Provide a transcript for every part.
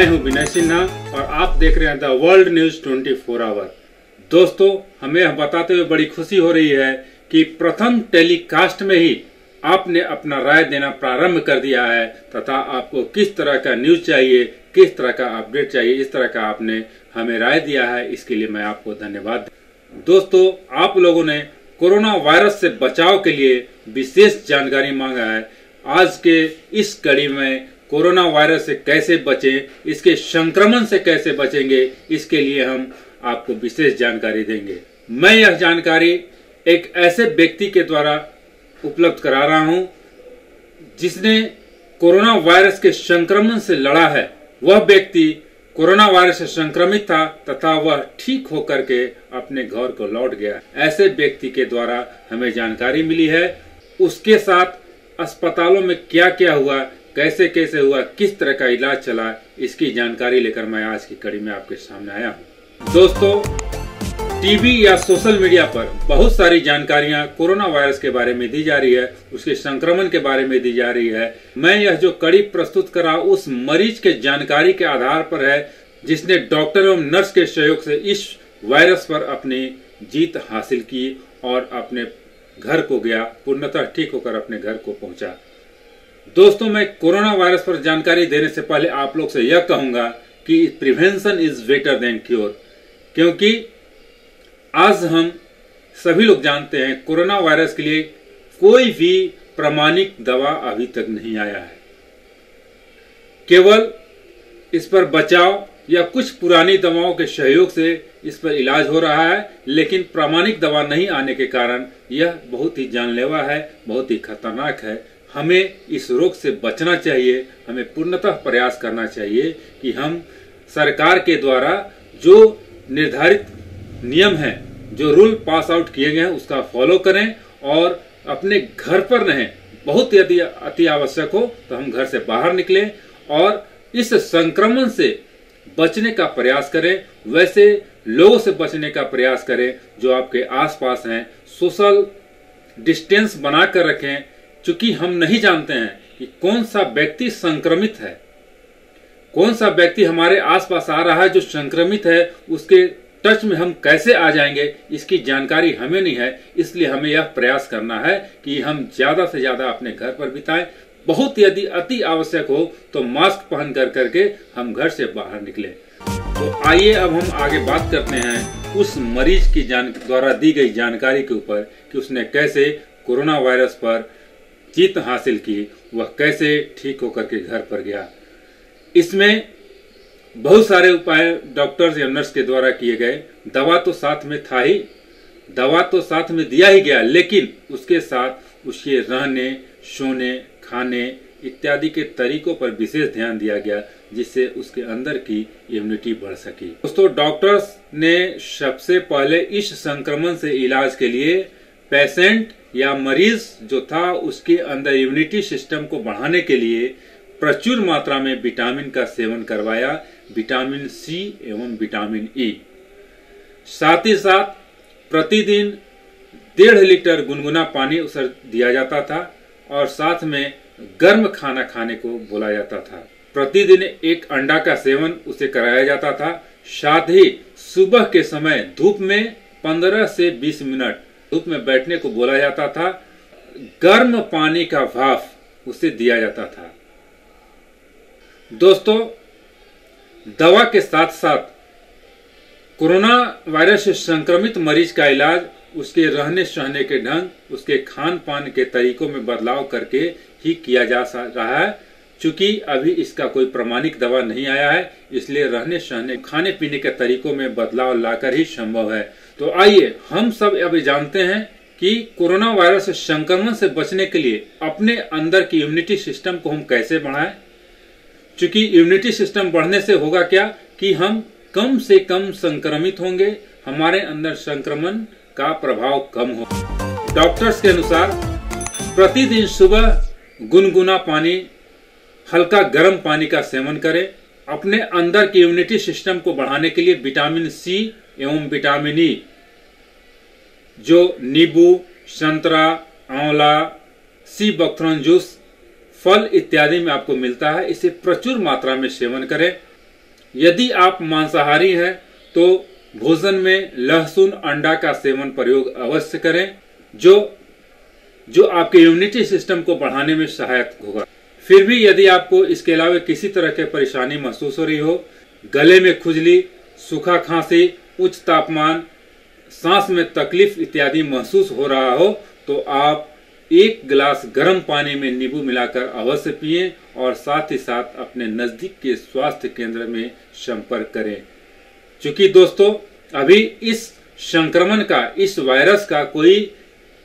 मैं हूं विनय सिन्हा और आप देख रहे हैं द वर्ल्ड न्यूज 24 आवर। दोस्तों, हमें यह बताते हुए बड़ी खुशी हो रही है कि प्रथम टेलीकास्ट में ही आपने अपना राय देना प्रारंभ कर दिया है तथा आपको किस तरह का न्यूज चाहिए, किस तरह का अपडेट चाहिए, इस तरह का आपने हमें राय दिया है। इसके लिए मैं आपको धन्यवाद। दोस्तों, आप लोगों ने कोरोना वायरस से बचाव के लिए विशेष जानकारी मांगा है। आज के इस कड़ी में कोरोना वायरस से कैसे बचें, इसके संक्रमण से कैसे बचेंगे, इसके लिए हम आपको विशेष जानकारी देंगे। मैं यह जानकारी एक ऐसे व्यक्ति के द्वारा उपलब्ध करा रहा हूं जिसने कोरोना वायरस के संक्रमण से लड़ा है। वह व्यक्ति कोरोना वायरस से संक्रमित था तथा वह ठीक होकर के अपने घर को लौट गया। ऐसे व्यक्ति के द्वारा हमें जानकारी मिली है। उसके साथ अस्पतालों में क्या क्या हुआ, कैसे कैसे हुआ, किस तरह का इलाज चला, इसकी जानकारी लेकर मैं आज की कड़ी में आपके सामने आया हूं। दोस्तों, टीवी या सोशल मीडिया पर बहुत सारी जानकारियां कोरोना वायरस के बारे में दी जा रही है, उसके संक्रमण के बारे में दी जा रही है। मैं यह जो कड़ी प्रस्तुत करा उस मरीज के जानकारी के आधार पर है जिसने डॉक्टर एवं नर्स के सहयोग से इस वायरस पर अपनी जीत हासिल की और अपने घर को गया, पूर्णतः ठीक होकर अपने घर को पहुंचा। दोस्तों, मैं कोरोना वायरस पर जानकारी देने से पहले आप लोग से यह कहूंगा कि prevention is better than cure, क्योंकि आज हम सभी लोग जानते हैं कोरोना वायरस के लिए कोई भी प्रामाणिक दवा अभी तक नहीं आया है। केवल इस पर बचाव या कुछ पुरानी दवाओं के सहयोग से इस पर इलाज हो रहा है, लेकिन प्रामाणिक दवा नहीं आने के कारण यह बहुत ही जानलेवा है, बहुत ही खतरनाक है। हमें इस रोग से बचना चाहिए। हमें पूर्णतः प्रयास करना चाहिए कि हम सरकार के द्वारा जो निर्धारित नियम है, जो रूल पास आउट किए गए हैं, उसका फॉलो करें और अपने घर पर रहें। बहुत यदि अति आवश्यक हो तो हम घर से बाहर निकलें और इस संक्रमण से बचने का प्रयास करें। वैसे लोगों से बचने का प्रयास करें जो आपके आसपास हैं। सोशल डिस्टेंस बनाकर रखें, क्योंकि हम नहीं जानते हैं कि कौन सा व्यक्ति संक्रमित है, कौन सा व्यक्ति हमारे आसपास आ रहा है जो संक्रमित है। उसके टच में हम कैसे आ जाएंगे, इसकी जानकारी हमें नहीं है। इसलिए हमें यह प्रयास करना है कि हम ज्यादा से ज्यादा अपने घर पर बिताएं। बहुत यदि अति आवश्यक हो तो मास्क पहन कर करके हम घर से बाहर निकलें। तो आइए अब हम आगे बात करते हैं उस मरीज की द्वारा दी गई जानकारी के ऊपर कि उसने कैसे कोरोना वायरस पर जीत हासिल की, वह कैसे ठीक होकर के घर पर गया। इसमें बहुत सारे उपाय डॉक्टर्स या नर्स के द्वारा किए गए। दवा तो साथ में था ही, दवा तो साथ में दिया ही गया, लेकिन उसके साथ उसके रहने, सोने, खाने इत्यादि के तरीकों पर विशेष ध्यान दिया गया, जिससे उसके अंदर की इम्यूनिटी बढ़ सकी। दोस्तों, डॉक्टर्स ने सबसे पहले इस संक्रमण से इलाज के लिए पेशेंट या मरीज जो था उसके अंदर इम्यूनिटी सिस्टम को बढ़ाने के लिए प्रचुर मात्रा में विटामिन का सेवन करवाया, विटामिन सी एवं विटामिन ई। साथ ही साथ प्रतिदिन 1.5 लीटर गुनगुना पानी उसे दिया जाता था और साथ में गर्म खाना खाने को बोला जाता था। प्रतिदिन 1 अंडा का सेवन उसे कराया जाता था। साथ ही सुबह के समय धूप में 15 से 20 मिनट धूप में बैठने को बोला जाता था। गर्म पानी का भाप उसे दिया जाता था। दोस्तों, दवा के साथ साथ कोरोना वायरस से संक्रमित मरीज का इलाज उसके रहने सहने के ढंग, उसके खान पान के तरीकों में बदलाव करके ही किया जा रहा है। चूंकि अभी इसका कोई प्रामाणिक दवा नहीं आया है, इसलिए रहने सहने, खाने पीने के तरीकों में बदलाव लाकर ही संभव है। तो आइए हम सब अभी जानते हैं कि कोरोना वायरस से संक्रमण से बचने के लिए अपने अंदर की इम्यूनिटी सिस्टम को हम कैसे बढ़ाएं। चूंकि इम्यूनिटी सिस्टम बढ़ने से होगा क्या कि हम कम से कम संक्रमित होंगे, हमारे अंदर संक्रमण का प्रभाव कम हो। डॉक्टर्स के अनुसार प्रतिदिन सुबह गुनगुना पानी, हल्का गर्म पानी का सेवन करें। अपने अंदर की इम्यूनिटी सिस्टम को बढ़ाने के लिए विटामिन सी एवं विटामिन ई जो नींबू, संतरा, आंवला, सी बकथ्रॉन जूस, फल इत्यादि में आपको मिलता है, इसे प्रचुर मात्रा में सेवन करें। यदि आप मांसाहारी हैं तो भोजन में लहसुन, अंडा का सेवन प्रयोग अवश्य करें, जो आपके इम्यूनिटी सिस्टम को बढ़ाने में सहायक होगा। फिर भी यदि आपको इसके अलावा किसी तरह की परेशानी महसूस हो रही हो, गले में खुजली, सूखा खांसी, उच्च तापमान, सांस में तकलीफ इत्यादि महसूस हो रहा हो, तो आप 1 गिलास गर्म पानी में नींबू मिलाकर अवश्य पिएं और साथ ही साथ अपने नजदीक के स्वास्थ्य केंद्र में संपर्क करें। क्योंकि दोस्तों अभी इस संक्रमण का, इस वायरस का कोई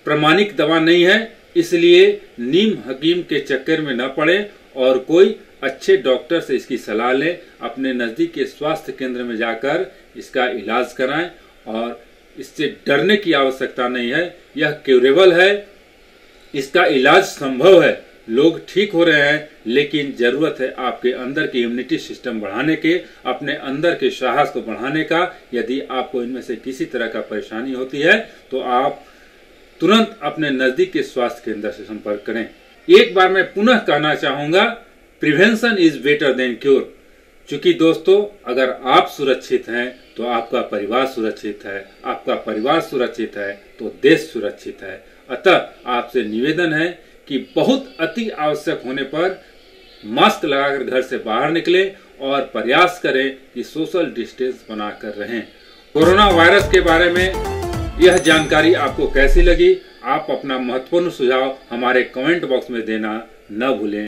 प्रमाणिक दवा नहीं है, इसलिए नीम हकीम के चक्कर में न पड़े और कोई अच्छे डॉक्टर से इसकी सलाह लें। अपने नजदीक के स्वास्थ्य केंद्र में जाकर इसका इलाज कराएं और इससे डरने की आवश्यकता नहीं है। यह क्यूरेबल है, इसका इलाज संभव है, लोग ठीक हो रहे हैं, लेकिन जरूरत है आपके अंदर की इम्यूनिटी सिस्टम बढ़ाने के, अपने अंदर के साहस को बढ़ाने का। यदि आपको इनमें से किसी तरह का परेशानी होती है तो आप तुरंत अपने नजदीक के स्वास्थ्य केंद्र से संपर्क करें। एक बार मैं पुनः कहना चाहूंगा, prevention is better than cure. क्योंकि दोस्तों अगर आप सुरक्षित हैं तो आपका परिवार सुरक्षित है, आपका परिवार सुरक्षित है तो देश सुरक्षित है। अतः आपसे निवेदन है कि बहुत अति आवश्यक होने पर मास्क लगाकर घर से बाहर निकलें और प्रयास करें कि सोशल डिस्टेंस बनाकर रहें। कोरोना वायरस के बारे में यह जानकारी आपको कैसी लगी? आप अपना महत्वपूर्ण सुझाव हमारे कमेंट बॉक्स में देना न भूलें।